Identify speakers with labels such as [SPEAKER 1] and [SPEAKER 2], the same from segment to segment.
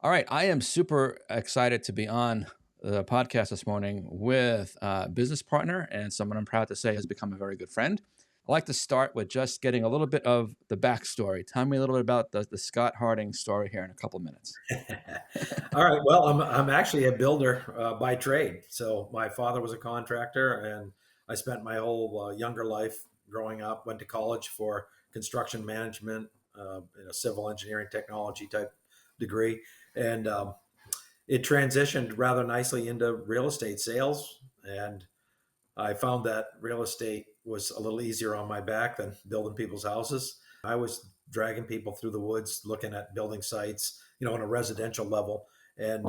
[SPEAKER 1] All right, I am super excited to be on the podcast this morning with a business partner and someone I'm proud to say has become a very good friend. I'd like to start with just getting a little bit of the backstory. Tell me a little bit about the Scott Harding story here in a couple minutes.
[SPEAKER 2] All right. Well, I'm actually a builder by trade. So my father was a contractor, and I spent my whole younger life growing up. Went to college for construction management, in a civil engineering technology type degree, and it transitioned rather nicely into real estate sales. And I found that real estate was a little easier on my back than building people's houses. I was dragging people through the woods, looking at building sites, on a residential level, and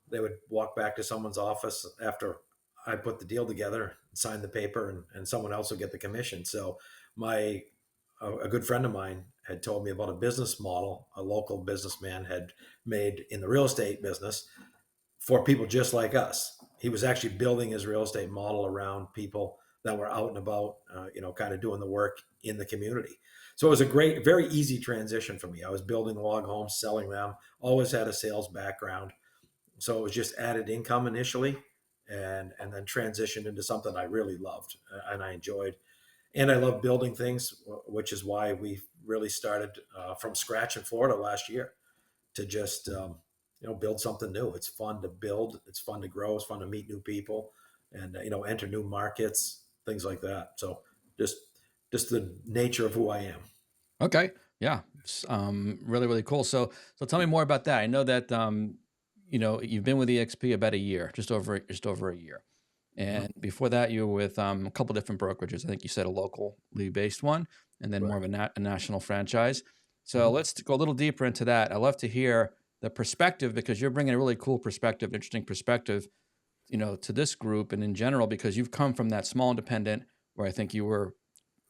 [SPEAKER 2] they would walk back to someone's office after I put the deal together, sign the paper, and someone else would get the commission. So my a good friend of mine had told me about a business model a local businessman had made in the real estate business for people just like us. He was actually building his real estate model around people that were out and about, kind of doing the work in the community. So it was a great, very easy transition for me. I was building log homes, selling them, always had a sales background. So it was just added income initially and then transitioned into something I really loved and I enjoyed. And I love building things, which is why we really started from scratch in Florida last year to just build something new. It's fun to build. It's fun to grow. It's fun to meet new people, and enter new markets, things like that. So just just the nature of who I am.
[SPEAKER 1] Okay, yeah, really, really cool. So tell me more about that. I know that you've been with eXp about a year, just over a year.
[SPEAKER 2] Mhm.
[SPEAKER 1] And before that, you were with a couple different brokerages. I think you said a locally based one, and then more of
[SPEAKER 2] Right.
[SPEAKER 1] a national franchise. So
[SPEAKER 2] Mhm.
[SPEAKER 1] let's go a little deeper into that. I'd love to hear the perspective because you're bringing a really cool perspective, interesting perspective, to this group and in general because you've come from that small independent where I think you were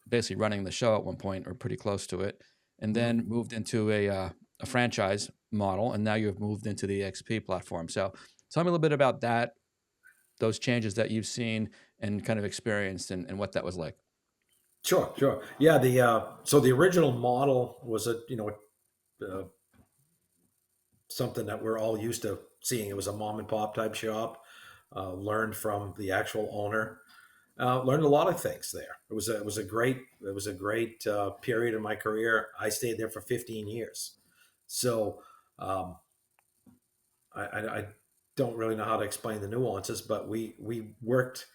[SPEAKER 1] basically running the show at one point or pretty close to it, and
[SPEAKER 2] Mhm.
[SPEAKER 1] then moved into a franchise model, and now you've moved into the XP platform. So tell me a little bit about that, those changes that you've seen and kind of experienced and what that was like.
[SPEAKER 2] Sure, sure. Yeah, the so the original model was uh, something that we're all used to seeing. It was a mom and pop type shop. Learned from the actual owner. Learned a lot of things there. It was a great period in my career. I stayed there for 15 years. So um, I don't really know how to explain the nuances, but we worked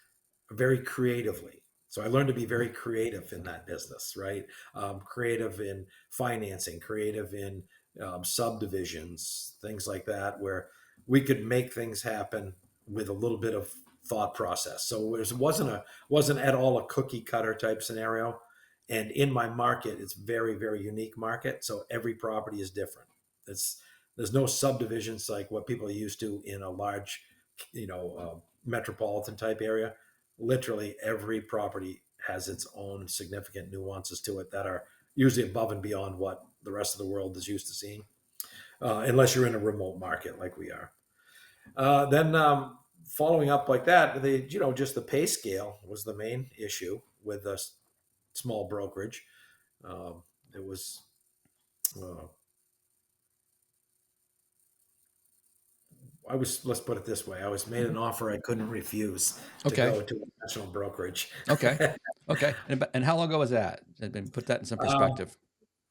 [SPEAKER 2] very creatively. So I learned to be very creative in that business, right? Creative in financing, creative in subdivisions, things like that, where we could make things happen with a little bit of thought process. So it wasn't at all a cookie cutter type scenario. And in my market, it's very very unique market. So every property is different. It's There's no subdivisions like what people are used to in a large, metropolitan type area. Literally every property has its own significant nuances to it that are usually above and beyond what the rest of the world is used to seeing, unless you're in a remote market like we are. Then following up like that, just the pay scale was the main issue with a small brokerage. It was uh, let's put it this way, I was made
[SPEAKER 1] Mhm.
[SPEAKER 2] an offer I couldn't refuse to
[SPEAKER 1] Okay.
[SPEAKER 2] go to a national brokerage.
[SPEAKER 1] Okay. Okay. And how long ago was that? And put that in some
[SPEAKER 2] um,
[SPEAKER 1] perspective.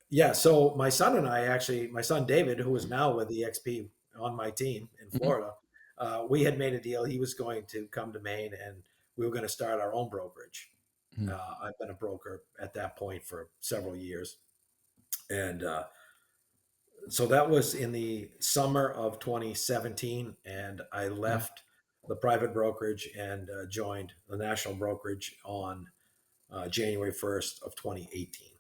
[SPEAKER 2] Yeah, so my son and I actually, my son David, who is now with EXP on my team in
[SPEAKER 1] Hmm.
[SPEAKER 2] Florida, we had made a deal. He was going to come to Maine, and we were going to start our own brokerage.
[SPEAKER 1] Hmm.
[SPEAKER 2] I've been a broker at that point for several years, and so that was in the summer of 2017, and I
[SPEAKER 1] Okay.
[SPEAKER 2] left the private brokerage and joined the national brokerage on January 1st of 2018.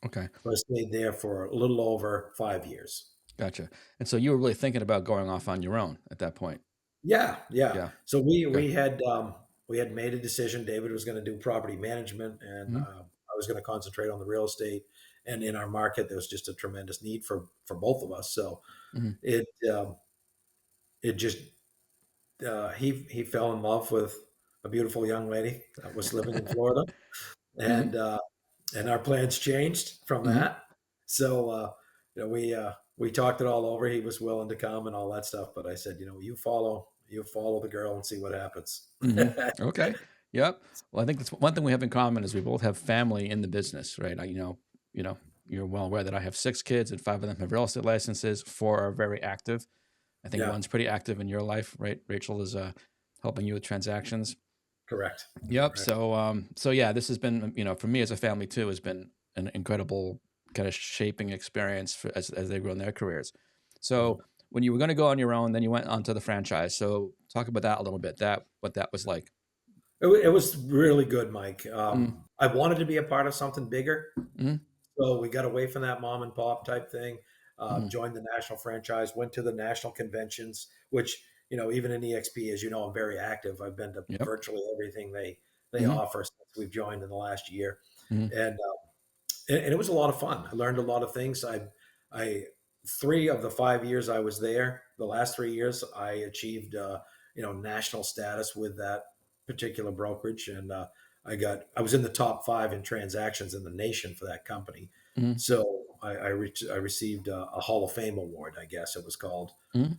[SPEAKER 1] Okay.
[SPEAKER 2] So I stayed there for a little over 5 years.
[SPEAKER 1] Gotcha. And so you were really thinking about going off on your own at that point.
[SPEAKER 2] Yeah, yeah.
[SPEAKER 1] Yeah.
[SPEAKER 2] So we
[SPEAKER 1] Okay.
[SPEAKER 2] we had made a decision. David was going to do property management, and
[SPEAKER 1] Hmm.
[SPEAKER 2] I was going to concentrate on the real estate. And in our market, there was just a tremendous need for both of us. So
[SPEAKER 1] Hmm.
[SPEAKER 2] it it just he fell in love with a beautiful young lady that was living in Florida,
[SPEAKER 1] Hmm.
[SPEAKER 2] and our plans changed from
[SPEAKER 1] Hmm.
[SPEAKER 2] that. So we we talked it all over. He was willing to come and all that stuff, but I said, you follow the girl and see what happens.
[SPEAKER 1] Okay. Yep. Well, I think that's one thing we have in common is we both have family in the business, right? You know, you're well aware that I have 6 kids and 5 of them have real estate licenses. 4 are very active. I think
[SPEAKER 2] Yeah,
[SPEAKER 1] one's pretty active in your life, right? Rachel is helping you with transactions.
[SPEAKER 2] correct.
[SPEAKER 1] Yep.
[SPEAKER 2] Correct.
[SPEAKER 1] So yeah, this has been, for me as a family too, has been an incredible kind of shaping experience as they grow in their careers.
[SPEAKER 2] Mhm.
[SPEAKER 1] So when you were going to go on your own, then you went onto the franchise. So talk about that a little bit. What that was like.
[SPEAKER 2] It was really good, Mike.
[SPEAKER 1] Mm,
[SPEAKER 2] I wanted to be a part of something bigger.
[SPEAKER 1] mm,
[SPEAKER 2] So we got away from that mom and pop type thing,
[SPEAKER 1] mm.
[SPEAKER 2] joined the national franchise, went to the national conventions, which, even in EXP, as you know, I'm very active. I've been to
[SPEAKER 1] Yep.
[SPEAKER 2] virtually everything they
[SPEAKER 1] Mm,
[SPEAKER 2] offer since we've joined in the last year.
[SPEAKER 1] mm,
[SPEAKER 2] And, and it was a lot of fun. I learned a lot of things. I 3 of the 5 years I was there, the last 3 years, I achieved, national status with that particular brokerage. And, I was in the top 5 in transactions in the nation for that company.
[SPEAKER 1] mm,
[SPEAKER 2] So I received a Hall of Fame award, I guess it was called,
[SPEAKER 1] mm,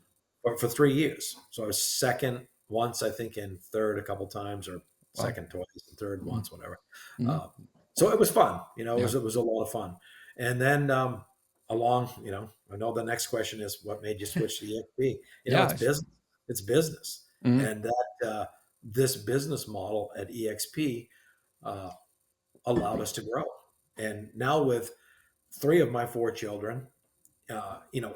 [SPEAKER 2] for 3 years. So I was second once, I think, and third a couple times, or
[SPEAKER 1] wow.
[SPEAKER 2] second twice, and third
[SPEAKER 1] Mm,
[SPEAKER 2] once, whatever.
[SPEAKER 1] mm,
[SPEAKER 2] Uh, so it was fun.
[SPEAKER 1] yeah.
[SPEAKER 2] It was a lot of fun. And then I know the next question is what made you switch to EXP? It's
[SPEAKER 1] Yeah.
[SPEAKER 2] business. It's business,
[SPEAKER 1] Mm,
[SPEAKER 2] and that this business model at EXP uh, allowed us to grow. And now with 3 of my 4 children,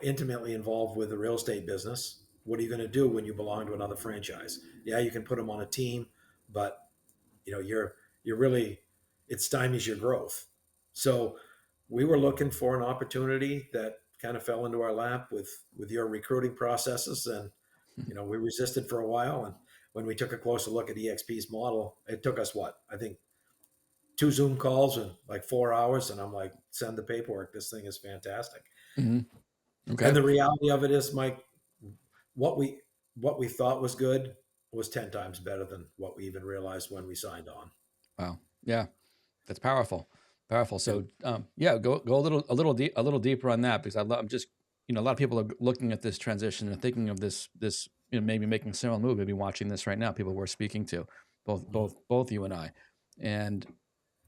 [SPEAKER 2] intimately involved with the real estate business. What are you going to do when you belong to another franchise? Yeah, you can put them on a team, but you're really it stymies your growth. So we were looking for an opportunity that kind of fell into our lap with your recruiting processes, and we resisted for a while. And when we took a closer look at EXP's model, it took us what I think 2 Zoom calls in like 4 hours, and I'm like, send the paperwork. This thing is fantastic.
[SPEAKER 1] mm, okay.
[SPEAKER 2] And the reality of it is, Mike, what we what we thought was good was 10 times better than what we even realized when we signed on.
[SPEAKER 1] Wow. Yeah. That's powerful. Powerful.
[SPEAKER 2] And
[SPEAKER 1] So yeah, go a little deeper on that because I'm just a lot of people are looking at this transition and thinking of this maybe making a similar move, maybe watching this right now. People we're speaking to, both you and I, and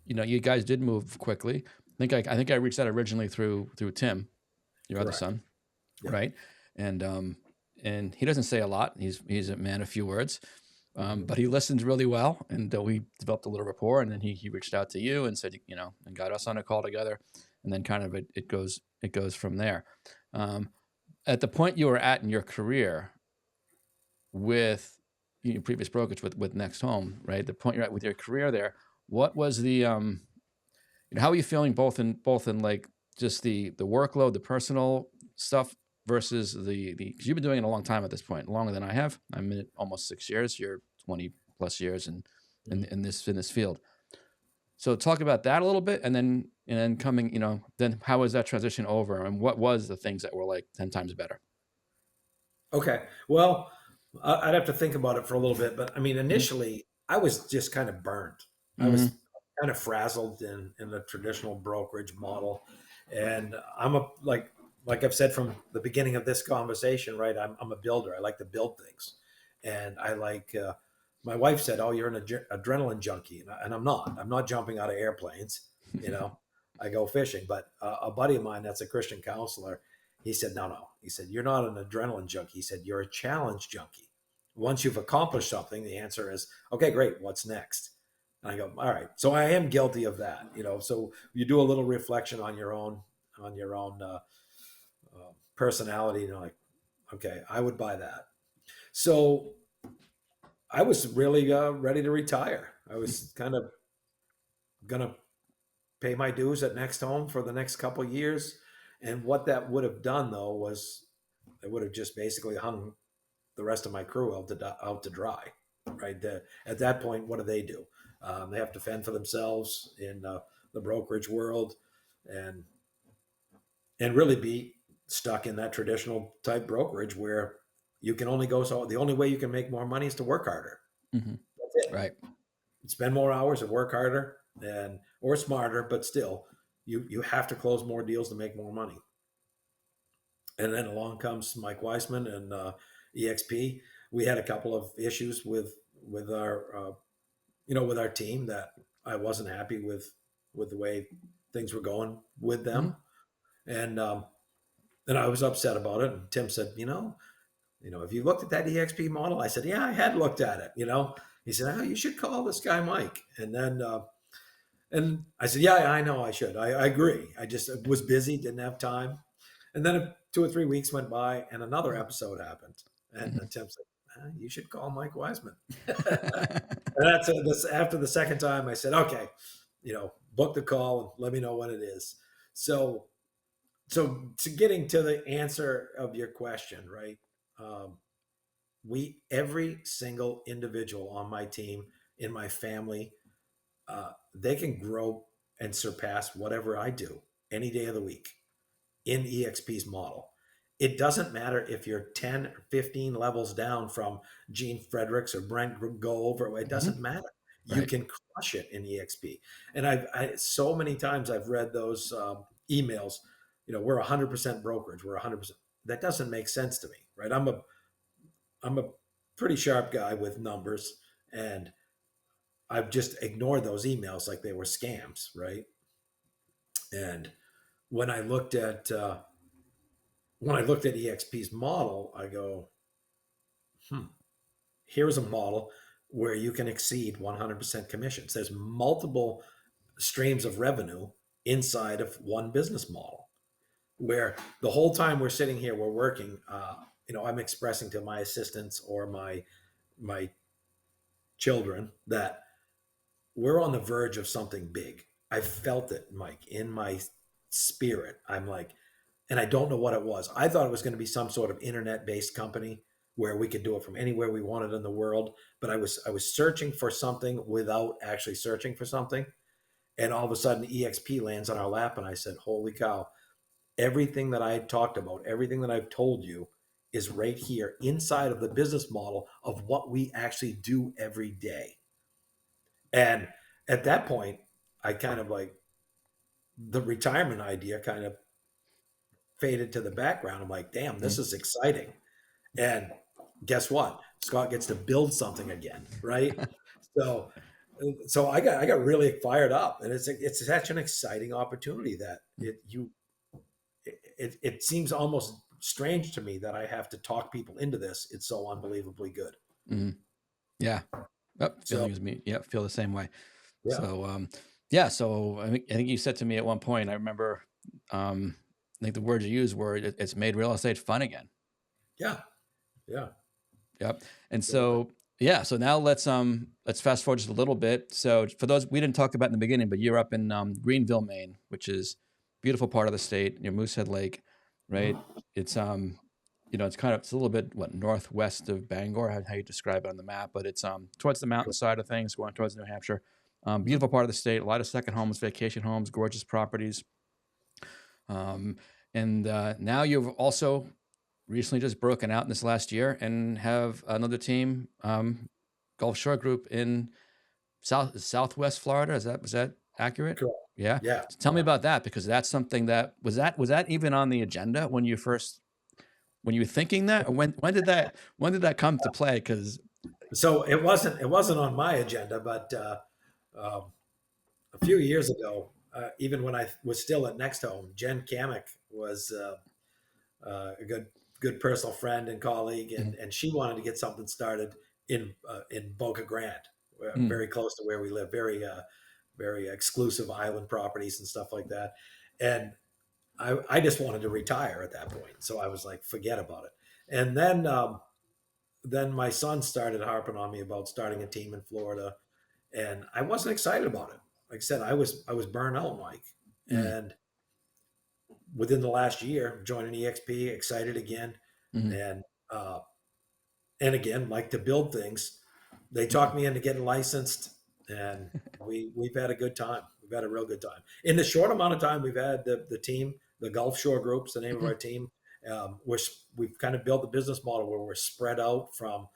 [SPEAKER 1] you guys did move quickly. I think I reached out originally through Tim, your other
[SPEAKER 2] correct.
[SPEAKER 1] son,
[SPEAKER 2] Yeah.
[SPEAKER 1] right? And and he doesn't say a lot. He's a man of few words.
[SPEAKER 2] Mhm.
[SPEAKER 1] But he listened really well, and we developed a little rapport. And then he reached out to you and said, and got us on a call together. And then kind of it goes from there. Um, at the point you were at in your career with your previous brokerage with Next Home, right? The point you're at with your career there, what was the how are you feeling both in like just the workload, the personal stuff versus the because you've been doing it a long time at this point, longer than I have. I'm in it almost 6 years. You're 20 plus years
[SPEAKER 2] Mhm.
[SPEAKER 1] in this field. So talk about that a little bit, and then coming, then how was that transition over, and what was the things that were like 10 times better?
[SPEAKER 2] Okay. Well, I'd have to think about it for a little bit, but I mean,
[SPEAKER 1] Mm-hmm.
[SPEAKER 2] initially, I was just kind of burnt. I
[SPEAKER 1] Mm-hmm.
[SPEAKER 2] was kind of frazzled in the traditional brokerage model, and I'm a like I've said from the beginning of this conversation, right? I'm a builder. I like to build things, and I like. My wife said, "Oh, you're an adrenaline junkie," and I'm not. I'm not jumping out of airplanes. You know, I go fishing, but a buddy of mine that's a Christian counselor, he said, no, no. He said, you're not an adrenaline junkie. He said, you're a challenge junkie. Once you've accomplished something, the answer is, okay, great. What's next? And I go, all right. So I am guilty of that, So you do a little reflection on your own personality, and you're like, okay, I would buy that. So I was really ready to retire. I was kind of gonna pay my dues at Next Home for the next couple of years. And what that would have done though was it would have just basically hung the rest of my crew out to dry, right? At that point, what do? They have to fend for themselves in the brokerage world, and really be stuck in that traditional type brokerage where you can only go so. The only way you can make more money is to work harder.
[SPEAKER 1] Mm-hmm.
[SPEAKER 2] That's it.
[SPEAKER 1] Right.
[SPEAKER 2] Spend more hours and work harder, and or smarter, but still, you have to close more deals to make more money. And then along comes Mike Weisman and eXp. We had a couple of issues with our with our team that I wasn't happy with the way things were going with
[SPEAKER 1] Mm-hmm.
[SPEAKER 2] them, and and I was upset about it. And Tim said, have you looked at that EXP model? I said, yeah, I had looked at it. He said, oh, you should call this guy Mike. And I said, yeah, I know I should. I agree. I just was busy, didn't have time. And then 2 or 3 weeks went by, and another episode happened. And Tim said, you should call Mike Weisman. And that's after the second time. I said, okay, book the call and let me know when it is. So, so to getting to the answer of your question, right? Um, every single individual on my team, in my family, they can grow and surpass whatever I do any day of the week in eXp's model. It doesn't matter if you're 10 or 15 levels down from Gene Fredericks or Brent Go over. It
[SPEAKER 1] Mm-hmm.
[SPEAKER 2] doesn't matter. You
[SPEAKER 1] Right.
[SPEAKER 2] can crush it in EXP. And so many times I've read those emails, we're 100% brokerage. We're 100%. That doesn't make sense to me, right? I'm a pretty sharp guy with numbers, and I've just ignored those emails like they were scams, right? And when I looked at EXP's model, I go, here's a model where you can exceed 100% commissions. There's multiple streams of revenue inside of one business model, where the whole time we're sitting here, we're working. I'm expressing to my assistants or my children that we're on the verge of something big. I felt it, Mike, in my spirit. I'm like, and I don't know what it was. I thought it was going to be some sort of internet-based company where we could do it from anywhere we wanted in the world. But I was searching for something without actually searching for something, and all of a sudden, EXP lands on our lap, and I said, "Holy cow! Everything that I had talked about, everything that I've told you, is right here inside of the business model of what we actually do every day." And at that point, I kind of like the retirement idea kind of faded to the background. I'm like, damn, this
[SPEAKER 1] Mm-hmm.
[SPEAKER 2] is exciting. And guess what? Scott gets to build something again, right? So, so I got really fired up, and it's such an exciting opportunity that it seems almost strange to me that I have to talk people into this. It's so unbelievably good.
[SPEAKER 1] Mm-hmm. Yeah. Oh,
[SPEAKER 2] So
[SPEAKER 1] feeling is me. Yeah, feel the same way.
[SPEAKER 2] yeah,
[SPEAKER 1] So, yeah. So I think you said to me at one point. I remember. I think the words you used were, "It's made real estate fun again."
[SPEAKER 2] yeah, yeah,
[SPEAKER 1] Yep. And
[SPEAKER 2] absolutely.
[SPEAKER 1] so, yeah. So now let's fast forward just a little bit. So for those we didn't talk about in the beginning, but you're up in Greenville, Maine, which is a beautiful part of the state near Moosehead Lake, right?
[SPEAKER 2] Mhm.
[SPEAKER 1] It's it's a little bit northwest of Bangor, how you describe it on the map, but it's towards the mountain
[SPEAKER 2] Cool.
[SPEAKER 1] side of things, going towards New Hampshire.
[SPEAKER 2] Mhm.
[SPEAKER 1] Beautiful part of the state, a lot of second homes, vacation homes, gorgeous properties. Um, and now you've also recently just broken out in this last year and have another team, Gulf Shore Group in Southwest Florida. Was that accurate?
[SPEAKER 2] Cool.
[SPEAKER 1] Yeah.
[SPEAKER 2] Yeah,
[SPEAKER 1] So tell me
[SPEAKER 2] yeah.
[SPEAKER 1] about that, because that's something that was that even on the agenda when you were thinking that, or when did that come to play? Because
[SPEAKER 2] So it wasn't on my agenda, but um, a few years ago, even when I was still at Next Home, Jen Kamick was a good personal friend and colleague,
[SPEAKER 1] mm,
[SPEAKER 2] and she wanted to get something started in Boca Grande,
[SPEAKER 1] mm,
[SPEAKER 2] very close to where we live, very exclusive island properties and stuff like that. And I just wanted to retire at that point, so I was like, forget about it. And then my son started harping on me about starting a team in Florida, and I wasn't excited about it. Like I said, I was burnt out, Mike,
[SPEAKER 1] mm,
[SPEAKER 2] and within the last year, joining EXP, excited again,
[SPEAKER 1] mm,
[SPEAKER 2] and uh, and again, like to build things. They
[SPEAKER 1] mm,
[SPEAKER 2] talked me into getting licensed, and we've had a good time. We've had a real good time. In the short amount of time we've had the team, the Gulf Shore Group's the name of
[SPEAKER 1] mm,
[SPEAKER 2] our team. We've kind of built the business model where we're spread out from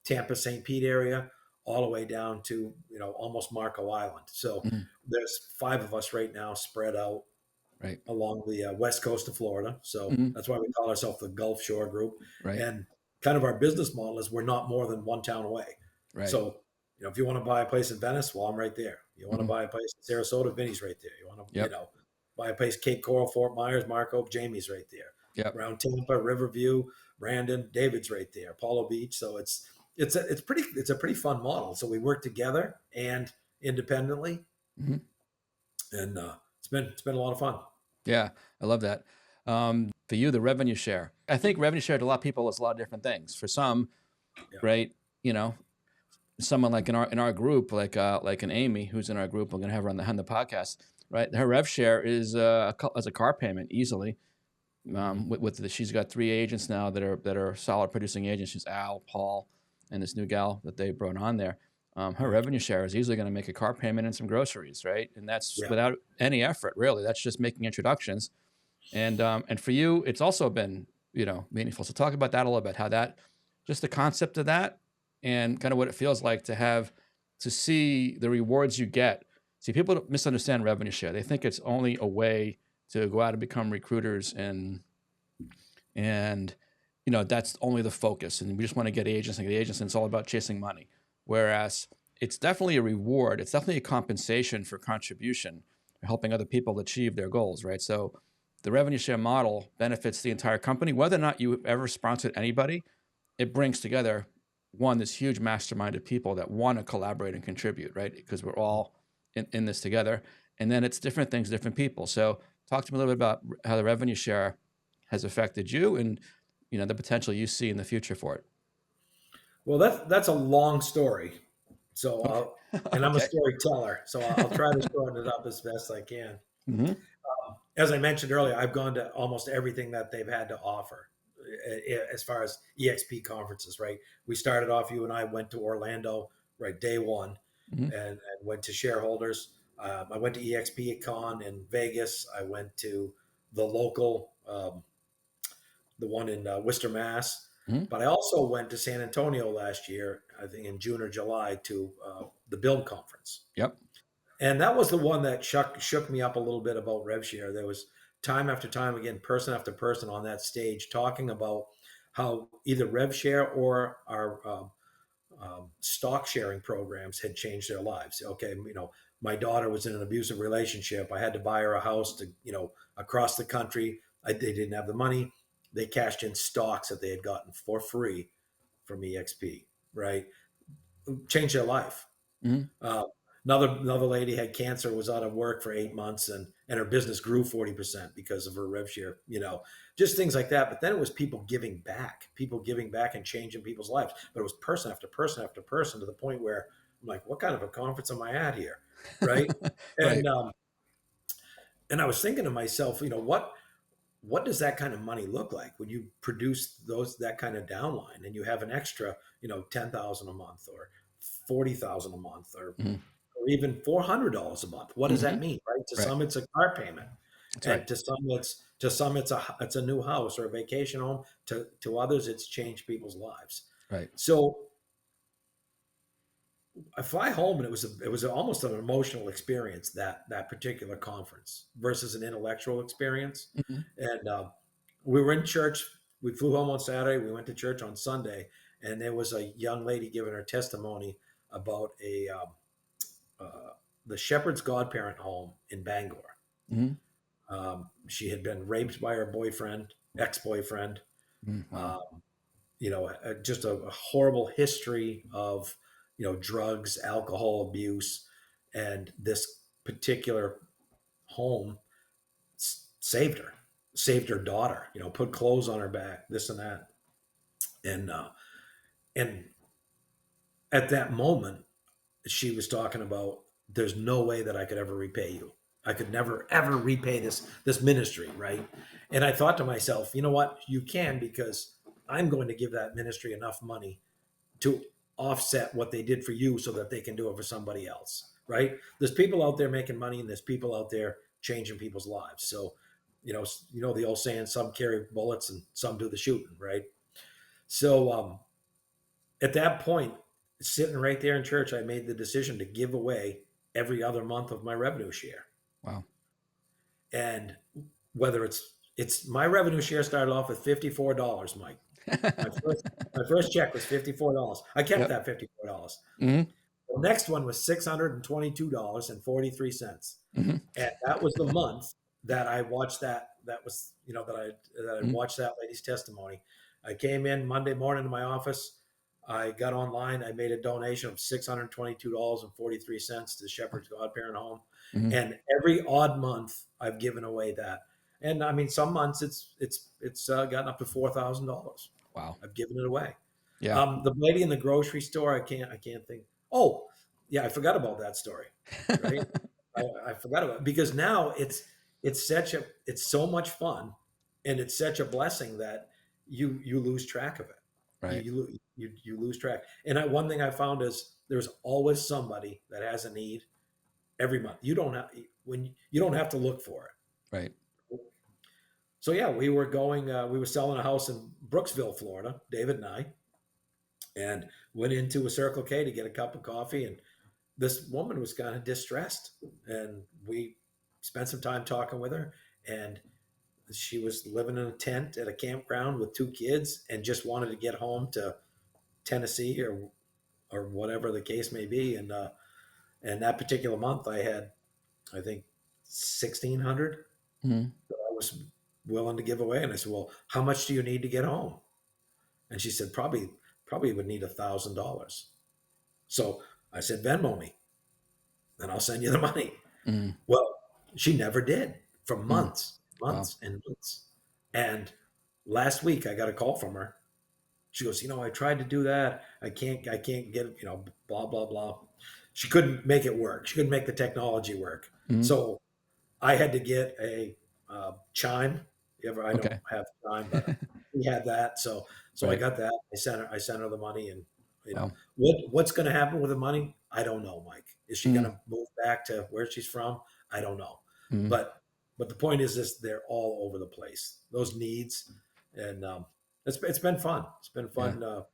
[SPEAKER 2] Tampa, St. Pete area all the way down to almost Marco Island. So
[SPEAKER 1] mm,
[SPEAKER 2] there's 5 of us right now spread out,
[SPEAKER 1] Right.
[SPEAKER 2] along the west coast of Florida. So
[SPEAKER 1] Hmm.
[SPEAKER 2] that's why we call ourselves the Gulf Shore Group.
[SPEAKER 1] Right.
[SPEAKER 2] And kind of our business model is we're not more than one town away.
[SPEAKER 1] Right.
[SPEAKER 2] So, if you want to buy a place in Venice, well, I'm right there. You want to
[SPEAKER 1] Hmm.
[SPEAKER 2] buy a place in Sarasota, Vinny's right there. You want to,
[SPEAKER 1] Yep.
[SPEAKER 2] buy a place Cape Coral, Fort Myers, Marco, Jamie's right there.
[SPEAKER 1] Yep.
[SPEAKER 2] Around Tampa, Riverview, Brandon, David's right there. Apollo Beach. So it's a pretty fun model. So we work together and independently,
[SPEAKER 1] Hmm.
[SPEAKER 2] and it's been a lot of fun.
[SPEAKER 1] Yeah, I love that. For you, the revenue share. I think revenue share to a lot of people is a lot of different things. For some,
[SPEAKER 2] Yeah,
[SPEAKER 1] right, you know, someone like in our group, like an Amy who's in our group, I'm gonna have her on the podcast, right? Her rev share is as a car payment easily.
[SPEAKER 2] hmm
[SPEAKER 1] She's got 3 agents now that are solid producing agents. She's Al, Paul, and this new gal that they brought on there. Her
[SPEAKER 2] right.
[SPEAKER 1] revenue share is easily going to make a car payment and some groceries, right? And that's
[SPEAKER 2] Yeah.
[SPEAKER 1] without any effort, really. That's just making introductions. And for you, it's also been meaningful. So talk about that a little bit. How that, just the concept of that, and kind of what it feels like to see the rewards you get. See, people don't misunderstand revenue share. They think it's only a way to go out and become recruiters and that's only the focus, and we just want to get agents and get agents, and it's all about chasing money. Whereas it's definitely a reward. It's definitely a compensation for contribution, helping other people achieve their goals, right? So the revenue share model benefits the entire company. Whether or not you ever sponsored anybody, it brings together this huge mastermind of people that want to collaborate and contribute, right? Because we're all in this together. And then it's different things, different people. So talk to me a little bit about how the revenue share has affected you, and the potential you see in the future for it.
[SPEAKER 2] Well, that's a long story. So
[SPEAKER 1] Okay.
[SPEAKER 2] and I'm a
[SPEAKER 1] Okay.
[SPEAKER 2] storyteller, so I'll try to shorten it up as best I can.
[SPEAKER 1] Hmm.
[SPEAKER 2] As I mentioned earlier, I've gone to almost everything that they've had to offer as far as eXp conferences. Right, we started off. You and I went to Orlando right day one,
[SPEAKER 1] Hmm.
[SPEAKER 2] and went to shareholders. I went to eXp Con in Vegas. I went to the local, the one in Worcester, Mass.
[SPEAKER 1] Hmm.
[SPEAKER 2] But I also went to San Antonio last year, I think in June or July, to the Build Conference.
[SPEAKER 1] Yep.
[SPEAKER 2] And that was the one that shook me up a little bit about RevShare. There was time after time, again, person after person on that stage talking about how either RevShare or our stock sharing programs had changed their lives. Okay, my daughter was in an abusive relationship. I had to buy her a house to, across the country. They didn't have the money. They cashed in stocks that they had gotten for free from EXP. Right, changed their life.
[SPEAKER 1] Hmm.
[SPEAKER 2] Uh, another lady had cancer, was out of work for 8 months, and her business grew 40% because of her rev share. Just things like that. But then it was people giving back and changing people's lives. But it was person after person after person, to the point where I'm like, what kind of a conference am I at here, right?
[SPEAKER 1] Right.
[SPEAKER 2] And and I was thinking to myself, what does that kind of money look like when you produce that kind of downline and you have an extra, 10,000 a month or 40,000 a month,
[SPEAKER 1] Hmm.
[SPEAKER 2] or even $400 a month. What does
[SPEAKER 1] Hmm.
[SPEAKER 2] that mean, right? To
[SPEAKER 1] Right.
[SPEAKER 2] some, it's a car payment,
[SPEAKER 1] That's right.
[SPEAKER 2] and to some, it's a new house or a vacation home. To others, it's changed people's lives.
[SPEAKER 1] Right.
[SPEAKER 2] So I fly home, and it was almost an emotional experience, that particular conference versus an intellectual experience.
[SPEAKER 1] Hmm.
[SPEAKER 2] And we were in church. We flew home on Saturday. We went to church on Sunday, and there was a young lady giving her testimony about uh, the Shepherd's Godparent home in Bangor.
[SPEAKER 1] Hmm.
[SPEAKER 2] She had been raped by her boyfriend, ex-boyfriend.
[SPEAKER 1] Wow.
[SPEAKER 2] Just a horrible history of, drugs, alcohol abuse, and this particular home saved her, saved her daughter. Put clothes on her back, this and that, and at that moment, she was talking about, there's no way that I could ever repay you. I could never ever repay this ministry, right? And I thought to myself, you know what? You can, because I'm going to give that ministry enough money to offset what they did for you so that they can do it for somebody else, right? There's people out there making money, and there's people out there changing people's lives. So, the old saying, some carry bullets and some do the shooting, right? So, at that point, sitting right there in church, I made the decision to give away every other month of my revenue share.
[SPEAKER 1] Wow.
[SPEAKER 2] And whether it's my revenue share started off with $54, Mike. My first my first check was $54. I kept
[SPEAKER 1] Yep.
[SPEAKER 2] that $54.
[SPEAKER 1] Hmm.
[SPEAKER 2] The next one was $622.43.
[SPEAKER 1] Hmm.
[SPEAKER 2] And that was the month that I watched that. That was, that I
[SPEAKER 1] Hmm.
[SPEAKER 2] watched that lady's testimony. I came in Monday morning to my office. I got online. I made a donation of $622.43 to Shepherd's Godparent Home,
[SPEAKER 1] Hmm.
[SPEAKER 2] and every odd month I've given away that. And I mean, some months it's gotten up to $4,000.
[SPEAKER 1] Wow.
[SPEAKER 2] I've given it away.
[SPEAKER 1] Yeah.
[SPEAKER 2] The lady in the grocery store, I can't think. Oh, yeah, I forgot about that story. Right, I forgot about it because now it's so much fun, and it's such a blessing that you lose track of it. You
[SPEAKER 1] Right.
[SPEAKER 2] you lo- you lose track. And one thing I found is there's always somebody that has a need every month. You don't have to look for
[SPEAKER 1] Right.
[SPEAKER 2] it. So yeah, we were selling a house in Brooksville, Florida, David and I, and went into a Circle K to get a cup of coffee, and this woman was kind of distressed, and we spent some time talking with her, and she was living in a tent at a campground with two kids and just wanted to get home to Tennessee or whatever the case may be. And that particular month I had, I think, 1,600
[SPEAKER 1] Hmm.
[SPEAKER 2] that I was willing to give away. And I said, well, how much do you need to get home? And she said, probably would need $1,000. So I said, Venmo me and I'll send you the money.
[SPEAKER 1] Hmm.
[SPEAKER 2] Well, she never did for
[SPEAKER 1] Hmm.
[SPEAKER 2] months,
[SPEAKER 1] Wow.
[SPEAKER 2] months and months. And last week I got a call from her. She goes, I tried to do that. I can't get it, blah, blah, blah. She couldn't make it work. She couldn't make the technology work.
[SPEAKER 1] Hmm.
[SPEAKER 2] So I had to get a chime. I don't
[SPEAKER 1] Okay.
[SPEAKER 2] have chime, but we had that. So I
[SPEAKER 1] Right.
[SPEAKER 2] got that. I sent her the money, and
[SPEAKER 1] Wow.
[SPEAKER 2] what's going to happen with the money? I don't know, Mike. Is she going
[SPEAKER 1] Hmm.
[SPEAKER 2] to move back to where she's from? I don't know.
[SPEAKER 1] Hmm.
[SPEAKER 2] But the point is this: they're all over the place. Those needs, and it's been fun. It's been
[SPEAKER 1] Yeah.
[SPEAKER 2] fun,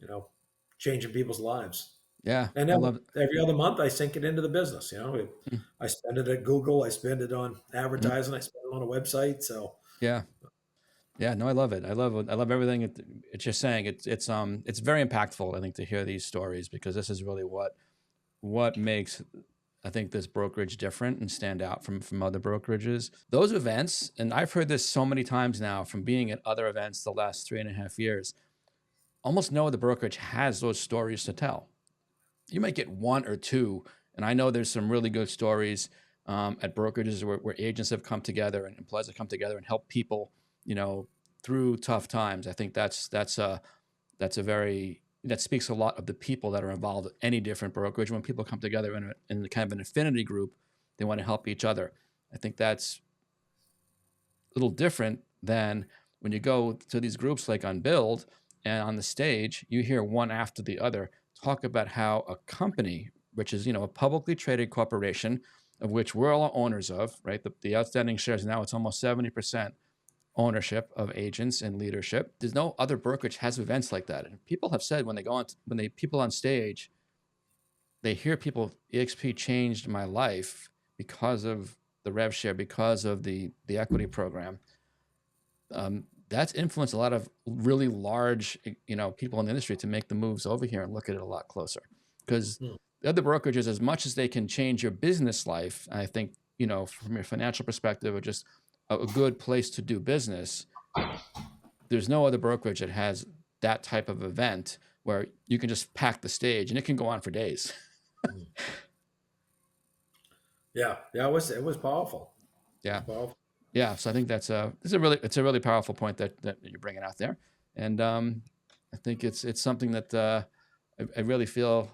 [SPEAKER 2] you know, changing people's lives.
[SPEAKER 1] Yeah.
[SPEAKER 2] And
[SPEAKER 1] I
[SPEAKER 2] then
[SPEAKER 1] love.
[SPEAKER 2] every other month, I sink it into the business.
[SPEAKER 1] Mm.
[SPEAKER 2] I spend it at Google. I spend it on
[SPEAKER 1] Mm.
[SPEAKER 2] advertising. I spend it on a website. So
[SPEAKER 1] Yeah. Yeah. No, I love it. I love everything it's just saying. It's very impactful, I think, to hear these stories, because this is really what makes, I think, this brokerage different and stand out from other brokerages. Those events, and I've heard this so many times now from being at other events the last 3.5 years, almost no other brokerage has those stories to tell. You might get one or two, and I know there's some really good stories at brokerages where agents have come together and employees have come together and helped people, you know, through tough times. I think that's a very, that speaks a lot of the people that are involved at any different brokerage. When people come together in kind of an affinity group, they want to help each other. I think that's a little different than when you go to these groups like on Build, and on the stage you hear one after the other talk about how a company, which is, a publicly traded corporation of which we're all owners of, right? The outstanding shares now, it's almost 70% ownership of agents and leadership. There's no other brokerage has events like that. And people have said when they go on, when they people on stage, they hear people, eXp changed my life because of the rev share, because of the equity program. That's influenced a lot of really large, people in the industry to make the moves over here and look at it a lot closer. Because
[SPEAKER 2] hmm,
[SPEAKER 1] the other brokerages, as much as they can change your business life, I think, from your financial perspective, or just a good place to do business, there's no other brokerage that has that type of event where you can just pack the stage and it can go on for days.
[SPEAKER 2] hmm. Yeah, it was powerful. It was
[SPEAKER 1] Yeah.
[SPEAKER 2] powerful.
[SPEAKER 1] Yeah. So I think it's a really powerful point that you're bringing out there. And I think it's something that I really feel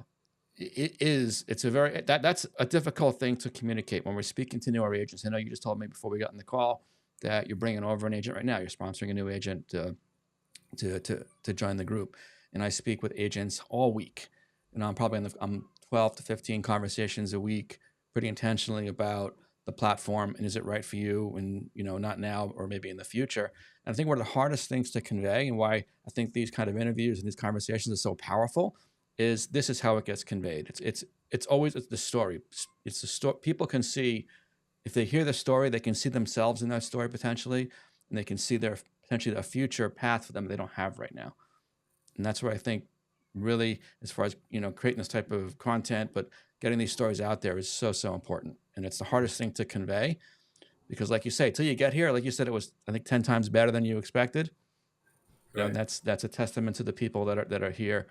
[SPEAKER 1] that's a difficult thing to communicate when we're speaking to newer agents. I know you just told me before we got in the call that you're bringing over an agent right now. You're sponsoring a new agent to join the group, and I speak with agents all week. And I'm 12 to 15 conversations a week, pretty intentionally about the platform and is it right for you, and not now or maybe in the future. And I think one of the hardest things to convey, and why I think these kind of interviews and these conversations are so powerful, is this is how it gets conveyed. It's always the story. It's the story. People can see if they hear the story, they can see themselves in that story potentially, and they can see their potentially a future path for them they don't have right now. And that's where I think really, as far as creating this type of content, but getting these stories out there is so important. And it's the hardest thing to convey because, like you say, till you get here, like you said, it was I think 10 times better than you expected. And
[SPEAKER 2] Right.
[SPEAKER 1] that's a testament to the people that are here,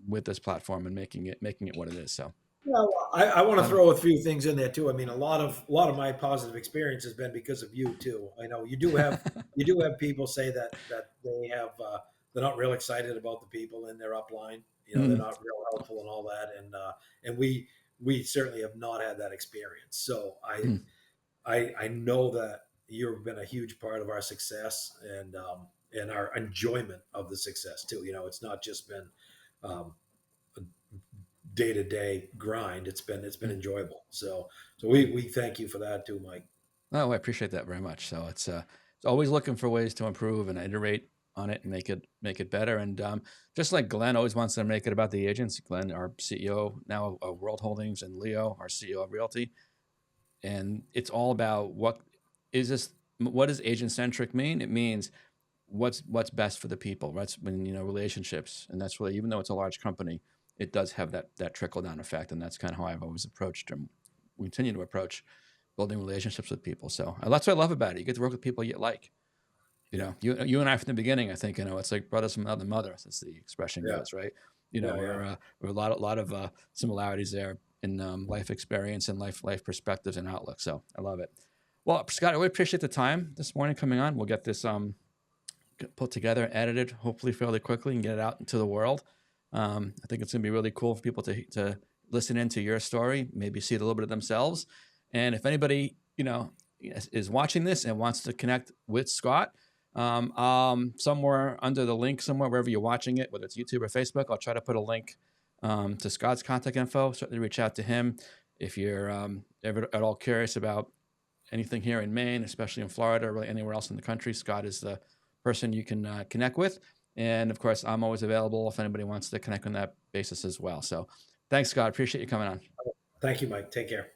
[SPEAKER 1] with this platform and making it what it is. So
[SPEAKER 2] Well, I want to
[SPEAKER 1] love it.
[SPEAKER 2] throw a few things in there too. I mean, a lot of my positive experience has been because of you too. I know you do have people say that they have they're not real excited about the people in their upline. They're
[SPEAKER 1] Mm,
[SPEAKER 2] not real helpful and all that. And we certainly have not had that experience. So
[SPEAKER 1] mm.
[SPEAKER 2] I know that you've been a huge part of our success and our enjoyment of the success too. It's not just been um, day to day grind. It's been
[SPEAKER 1] Mm.
[SPEAKER 2] enjoyable. So we thank you for that too, Mike.
[SPEAKER 1] Oh, I appreciate that very much. So it's always looking for ways to improve and iterate on it and make it better. And just like Glenn always wants to make it about the agents, Glenn, our CEO now of World Holdings, and Leo, our CEO of Realty, and it's all about is this what does agent centric mean? It means what's best for the people. That's when relationships, and that's really, even though it's a large company, it does have that trickle down effect, and that's kind of how I've always approached and we continue to approach building relationships with people. So that's what I love about it. You get to work with people you like.
[SPEAKER 2] Yeah,
[SPEAKER 1] You and I from the beginning. I think it's like brothers from another mother, as the expression
[SPEAKER 2] yeah,
[SPEAKER 1] goes, right?
[SPEAKER 2] yeah, yeah.
[SPEAKER 1] We're a lot of similarities there in life experience and life perspectives and outlook. So I love it. Well, Scott, I really appreciate the time this morning coming on. We'll get this put together, edited, hopefully fairly quickly, and get it out into the world. I think it's going to be really cool for people to listen into your story, maybe see it a little bit of themselves. And if anybody is watching this and wants to connect with Scott, somewhere under the link, somewhere wherever you're watching it, whether it's YouTube or Facebook, I'll try to put a link to Scott's contact info. Certainly reach out to him if you're ever at all curious about anything here in Maine, especially in Florida, or really anywhere else in the country. Scott is the person you can connect with. And of course, I'm always available if anybody wants to connect on that basis as well. So thanks, Scott. Appreciate you coming on.
[SPEAKER 2] Thank you, Mike. Take care.